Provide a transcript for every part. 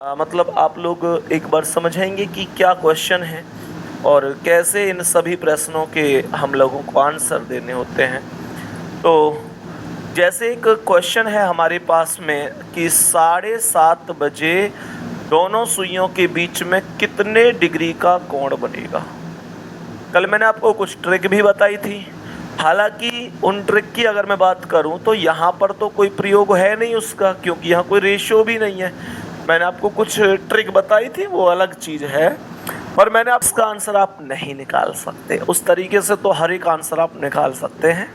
मतलब आप लोग एक बार समझेंगे कि क्या क्वेश्चन है और कैसे इन सभी प्रश्नों के हम लोगों को आंसर देने होते हैं। तो जैसे एक क्वेश्चन है हमारे पास में कि 7:30 बजे दोनों सुइयों के बीच में कितने डिग्री का कोण बनेगा। कल मैंने आपको कुछ ट्रिक भी बताई थी। हालांकि उन ट्रिक की अगर मैं बात करूं तो यहाँ पर तो कोई प्रयोग है नहीं उसका, क्योंकि यहाँ कोई रेशियो भी नहीं है। मैंने आपको कुछ ट्रिक बताई थी, वो अलग चीज़ है, पर मैंने आप इसका आंसर आप नहीं निकाल सकते। उस तरीके से तो हर एक आंसर आप निकाल सकते हैं।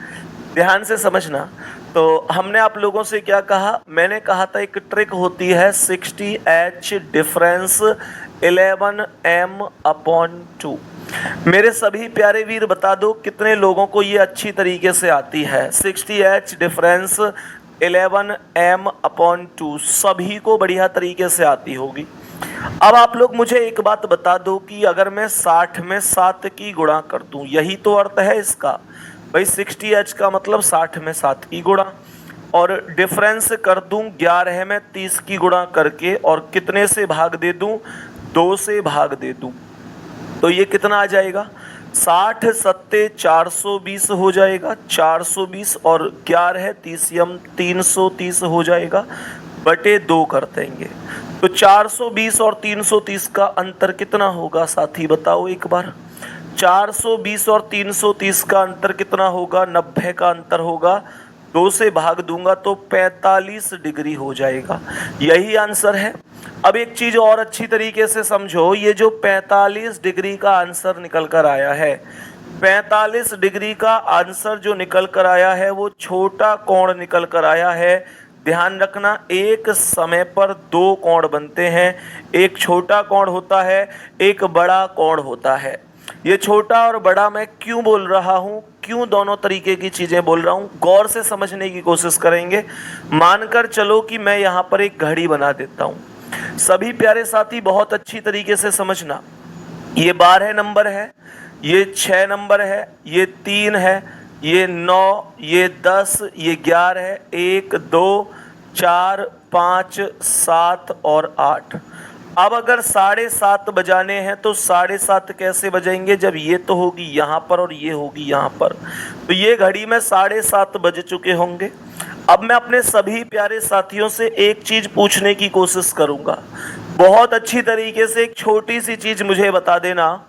ध्यान से समझना। तो हमने आप लोगों से क्या कहा, मैंने कहा था एक ट्रिक होती है 60H डिफरेंस 11m/2। मेरे सभी प्यारे वीर बता दो कितने लोगों को ये अच्छी तरीके से आती है। 60H डिफरेंस 11m/2 सभी को बढ़िया तरीके से आती होगी। अब आप लोग मुझे एक बात बता दो कि अगर मैं 60 में 7 की गुणा कर दूं, यही तो अर्थ है इसका भाई। 60H का मतलब 60 में 7 की गुणा, और डिफरेंस कर दूं 11 में 30 की गुणा करके, और कितने से भाग दे दूं, 2 से भाग दे दूं, तो ये कितना आ जाएगा, 60 सत्ते 420 हो जाएगा। 420 और 11 30 330 हो जाएगा, बटे 2 कर देंगे। तो 420 और 330 का अंतर कितना होगा साथी, बताओ एक बार। 420 और 330 का अंतर कितना होगा, 90 का अंतर होगा। 2 से भाग दूंगा तो 45 डिग्री हो जाएगा। यही आंसर है। अब एक चीज और अच्छी तरीके से समझो, ये जो 45 डिग्री का आंसर निकल कर आया है, 45 डिग्री का आंसर जो निकल कर आया है वो छोटा कोण निकल कर आया है। ध्यान रखना, एक समय पर 2 कोण बनते हैं। एक छोटा कोण होता है, एक बड़ा कोण होता है। ये छोटा और बड़ा मैं क्यों बोल रहा हूँ, क्यों दोनों तरीके की चीजें बोल रहा हूँ, गौर से समझने की कोशिश करेंगे। मानकर चलो कि मैं यहाँ पर एक घड़ी बना देता हूँ। सभी प्यारे साथी बहुत अच्छी तरीके से समझना। ये 12 नंबर है, ये 6 नंबर है, ये 3 है, ये 9, ये 10, ये 11 है, 1 2 4 5 7 और 8। अब अगर 7:30 बजाने हैं तो 7:30 कैसे बजेंगे, जब ये तो होगी यहाँ पर और ये होगी यहाँ पर, तो ये घड़ी में 7:30 बज चुके होंगे। अब मैं अपने सभी प्यारे साथियों से एक चीज पूछने की कोशिश करूंगा, बहुत अच्छी तरीके से। एक छोटी सी चीज मुझे बता देना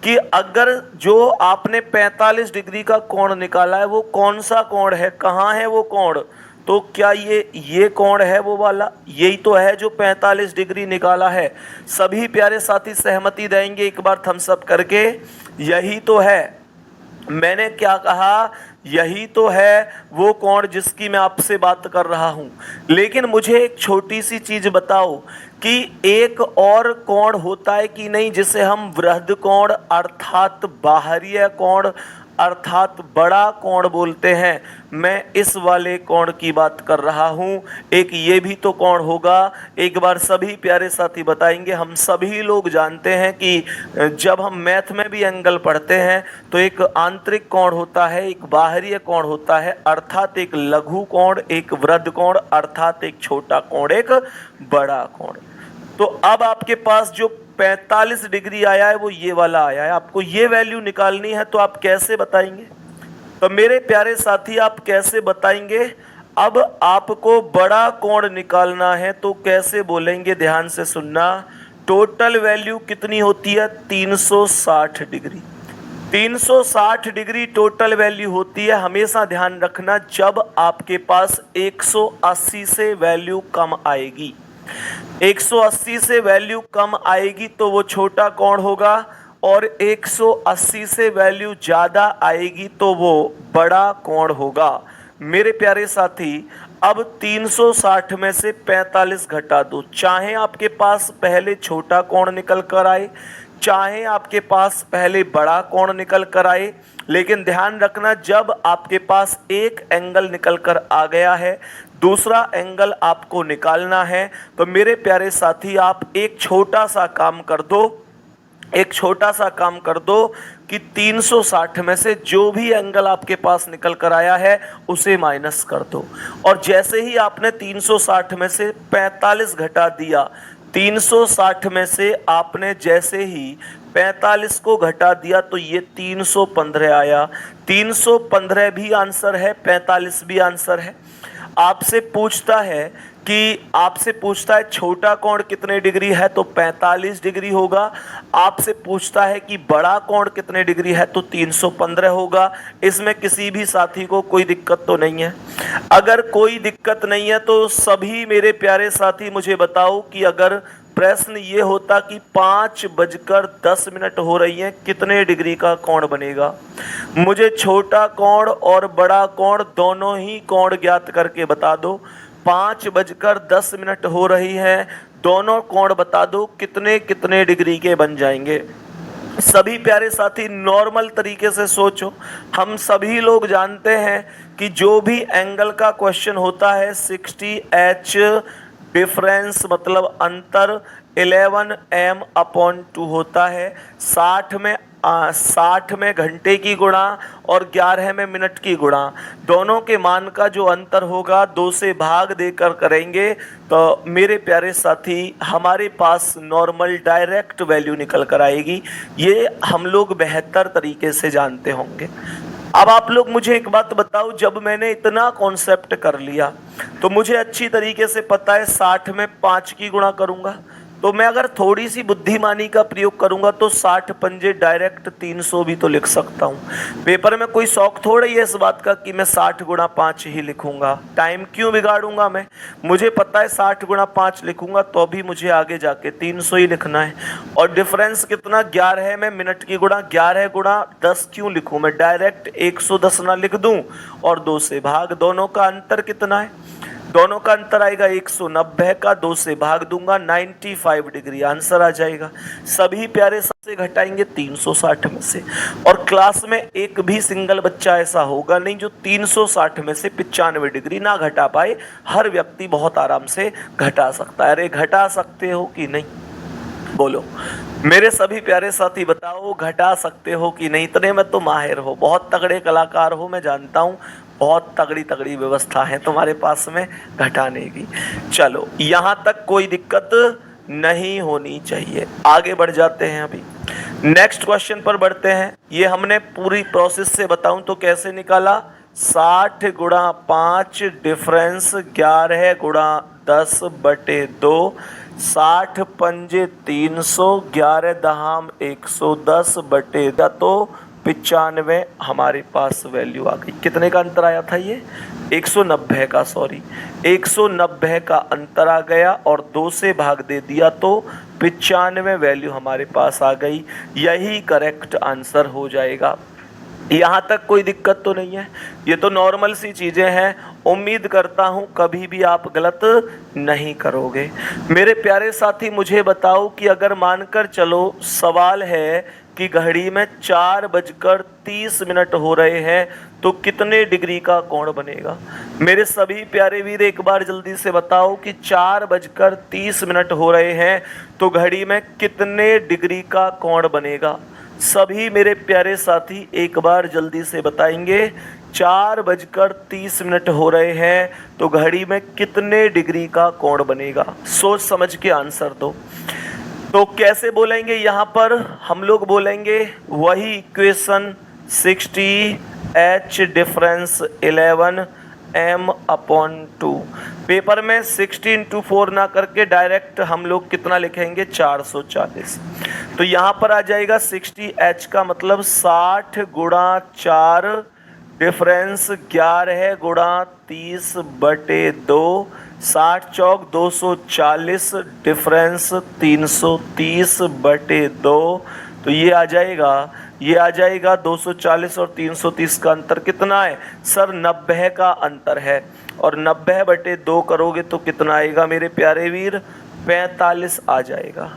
कि अगर जो आपने 45 डिग्री का कोण निकाला है वो कौन सा कोण है, कहाँ है वो कोण, तो क्या ये कोण है वो वाला, यही तो है जो 45 डिग्री निकाला है। सभी प्यारे साथी सहमति देंगे एक बार थम्स अप करके, यही तो है। मैंने क्या कहा, यही तो है वो कोण जिसकी मैं आपसे बात कर रहा हूं। लेकिन मुझे एक छोटी सी चीज बताओ कि एक और कोण होता है कि नहीं, जिसे हम वृहद कोण अर्थात बाहरीय कोण अर्थात बड़ा कोण बोलते हैं। मैं इस वाले कोण की बात कर रहा हूं। एक ये भी तो कोण होगा। एक बार सभी प्यारे साथी बताएंगे। हम सभी लोग जानते हैं कि जब हम मैथ में भी एंगल पढ़ते हैं तो एक आंतरिक कोण होता है, एक बाहरी कोण होता है, अर्थात एक लघु कोण, एक वृहद कोण अर्थात एक छोटा कोण, एक बड़ा कोण। तो अब आपके पास जो 45 डिग्री आया है वो ये वाला आया है। आपको ये वैल्यू निकालनी है, तो आप कैसे बताएंगे, तो मेरे प्यारे साथी आप कैसे बताएंगे। अब आपको बड़ा कोण निकालना है तो कैसे बोलेंगे, ध्यान से सुनना। टोटल वैल्यू कितनी होती है, 360 डिग्री। 360 डिग्री टोटल वैल्यू होती है। हमेशा ध्यान रखना, जब आपके पास 180 से वैल्यू कम आएगी, 180 से वैल्यू कम आएगी तो वो छोटा कोण होगा, और 180 से वैल्यू ज़्यादा आएगी तो वो बड़ा कोण होगा। मेरे प्यारे साथी, अब 360 में से 45 घटा दो। चाहे आपके पास पहले छोटा कोण निकल कर आए, चाहे आपके पास पहले बड़ा कोण निकल कर आए, लेकिन ध्यान रखना, जब आपके पास एक एंगल निकल कर आ गया है, दूसरा एंगल आपको निकालना है, तो मेरे प्यारे साथी आप एक छोटा सा काम कर दो, एक छोटा सा काम कर दो कि 360 में से जो भी एंगल आपके पास निकल कर आया है उसे माइनस कर दो। और जैसे ही आपने 360 में से 45 घटा दिया 360 में से आपने जैसे ही 45 को घटा दिया तो ये 315 आया। 315 भी आंसर है, 45 भी आंसर है। आपसे पूछता है छोटा कोण कितने डिग्री है, तो 45 डिग्री होगा। आपसे पूछता है कि बड़ा कोण कितने डिग्री है, तो 315 होगा। इसमें किसी भी साथी को कोई दिक्कत तो नहीं है? अगर कोई दिक्कत नहीं है तो सभी मेरे प्यारे साथी मुझे बताओ कि अगर प्रश्न ये होता कि 5:10 हो रही है, कितने डिग्री का कोण बनेगा? मुझे छोटा कोण और बड़ा कोण दोनों ही कोण ज्ञात करके बता दो। 5:10 हो रही है, दोनों कोण बता दो कितने कितने डिग्री के बन जाएंगे। सभी प्यारे साथी नॉर्मल तरीके से सोचो। हम सभी लोग जानते हैं कि जो भी एंगल का क्वेश्चन होता है 60h डिफरेंस मतलब अंतर 11m/2 होता है। 60 में घंटे की गुणा और 11 में मिनट की गुणा, दोनों के मान का जो अंतर होगा 2 से भाग देकर करेंगे तो मेरे प्यारे साथी हमारे पास नॉर्मल डायरेक्ट वैल्यू निकल कर आएगी। ये हम लोग बेहतर तरीके से जानते होंगे। अब आप लोग मुझे एक बात बताओ, जब मैंने इतना कॉन्सेप्ट कर लिया तो मुझे अच्छी तरीके से पता है 60 में 5 की गुणा करूंगा, तो मैं अगर थोड़ी सी बुद्धिमानी का प्रयोग करूंगा तो 60 पंजे डायरेक्ट 300 भी तो लिख सकता हूं। पेपर में कोई शौक थोड़ा ही है इस बात का कि मैं 60 गुणा 5 ही लिखूंगा। टाइम क्यों बिगाड़ूंगा मैं? मुझे पता है 60 गुणा 5 लिखूंगा तो भी मुझे आगे जाके 300 ही लिखना है। और डिफरेंस कितना 11 है, मैं मिनट की गुणा 11 गुणा 10 क्यों लिखूं? मैं डायरेक्ट 110 ना लिख दूं और 2 से भाग। दोनों का अंतर कितना है? दोनों का अंतर आएगा 190 का, 2 से भाग दूंगा 95 डिग्री आंसर आ जाएगा। सभी प्यारे से घटाएंगे 360 में से। और क्लास में एक भी सिंगल बच्चा ऐसा होगा नहीं जो 360 में से 95 डिग्री ना घटा पाए। हर व्यक्ति बहुत आराम से घटा सकता है। अरे घटा सकते हो कि नहीं? बोलो मेरे सभी प्यारे साथी, बताओ घटा सकते हो कि नहीं? इतने में तो माहिर हो, बहुत तगड़े कलाकार हो, मैं जानता हूँ। बहुत तगड़ी व्यवस्था है तुम्हारे पास में घटाने की। चलो यहाँ तक कोई दिक्कत नहीं होनी चाहिए। आगे बढ़ जाते हैं। अभी नेक्स्ट क्वेश्चन पर बढ़ते हैं। ये हमने पूरी प्रोसेस से बताऊं तो कैसे निकाला? 60 गुणा 5 डिफरेंस 11 गुणा 10/2, 60 पंजे 300, 11 दहाम 110/2 तो 95 हमारे पास वैल्यू आ गई। कितने का अंतर आया था? ये 190 का, 190 का अंतर आ गया और 2 से भाग दे दिया तो 95 वैल्यू हमारे पास आ गई। यही करेक्ट आंसर हो जाएगा। यहाँ तक कोई दिक्कत तो नहीं है? ये तो नॉर्मल सी चीज़ें हैं। उम्मीद करता हूँ कभी भी आप गलत नहीं करोगे। मेरे प्यारे साथी मुझे बताओ कि अगर मानकर चलो सवाल है कि घड़ी में 4:30 हो रहे हैं तो कितने डिग्री का कोण बनेगा? मेरे सभी प्यारे वीर एक बार जल्दी से बताओ कि 4:30 हो रहे हैं तो घड़ी में कितने डिग्री का कोण बनेगा? सभी मेरे प्यारे साथी एक बार जल्दी से बताएंगे। 4:30 हो रहे हैं तो घड़ी में कितने डिग्री का कोण बनेगा? सोच समझ के आंसर दो। तो कैसे बोलेंगे? यहाँ पर हम लोग बोलेंगे वही equation 60h difference 11m/2। Paper में 60 × 4 ना करके डायरेक्ट हम लोग कितना लिखेंगे? 440। तो यहाँ पर आ जाएगा 60h का मतलब 60 गुणा 4 डिफरेंस 11 गुणा 30/2, 60 चौक 240 डिफरेंस 330/2। तो ये आ जाएगा 240 और 330 का अंतर कितना है? सर 90 का अंतर है। और 90/2 करोगे तो कितना आएगा मेरे प्यारे वीर? 45 आ जाएगा।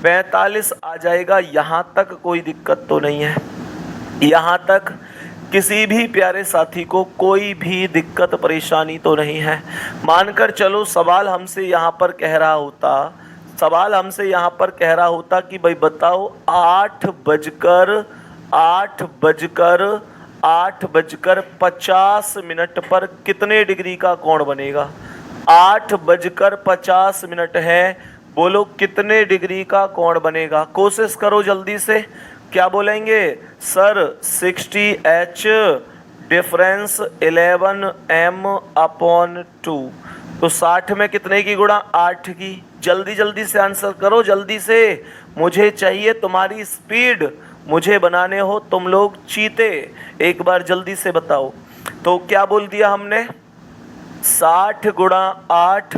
45 आ जाएगा। यहाँ तक कोई दिक्कत तो नहीं है? यहाँ तक किसी भी प्यारे साथी को कोई भी दिक्कत परेशानी तो नहीं है? मानकर चलो सवाल हमसे यहाँ पर कह रहा होता कि भाई बताओ 8:50 पर कितने डिग्री का कोण बनेगा? 8:50 है, बोलो कितने डिग्री का कोण बनेगा, कोशिश करो जल्दी से। क्या बोलेंगे सर 60H डिफरेंस 11m/2, तो 60 में कितने की गुणा 8 की। जल्दी जल्दी से आंसर करो, जल्दी से, मुझे चाहिए तुम्हारी स्पीड, मुझे बनाने हो तुम लोग चीते। एक बार जल्दी से बताओ। तो क्या बोल दिया हमने, 60 गुणा 8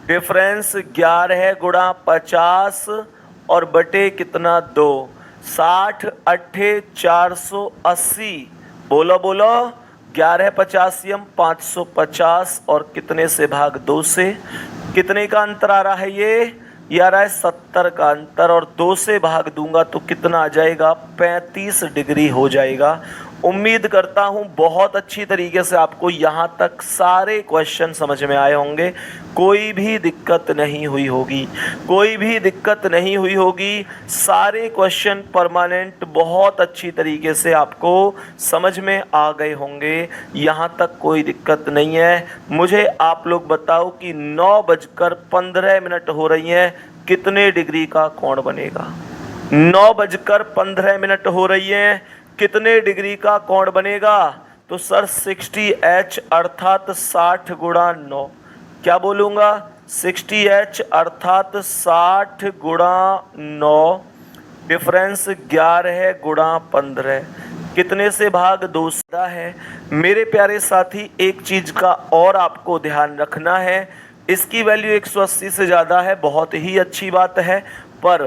डिफरेंस 11 गुणा 50 और बटे कितना 2, 60 8 480। बोलो बोलो, 11 50 550 और कितने से भाग 2 से, कितने का अंतर आ रहा है ये आ रहा है 70 का अंतर, और 2 से भाग दूंगा तो कितना आ जाएगा 35 डिग्री हो जाएगा। उम्मीद करता हूं बहुत अच्छी तरीके से आपको यहां तक सारे क्वेश्चन समझ में आए होंगे, कोई भी दिक्कत नहीं हुई होगी, कोई भी दिक्कत नहीं हुई होगी। सारे क्वेश्चन परमानेंट बहुत अच्छी तरीके से आपको समझ में आ गए होंगे, यहां तक कोई दिक्कत नहीं है। मुझे आप लोग बताओ कि 9:15 हो रही हैं, कितने डिग्री का कोण बनेगा। 9:15 हो रही है, कितने डिग्री का कोण बनेगा। तो सर 60H अर्थात 60 गुणा 9, क्या बोलूँगा 60H अर्थात 60 गुणा 9 डिफरेंस 11 गुणा 15, कितने से भाग 2 है। मेरे प्यारे साथी एक चीज़ का और आपको ध्यान रखना है, इसकी वैल्यू 180 से ज़्यादा है, बहुत ही अच्छी बात है, पर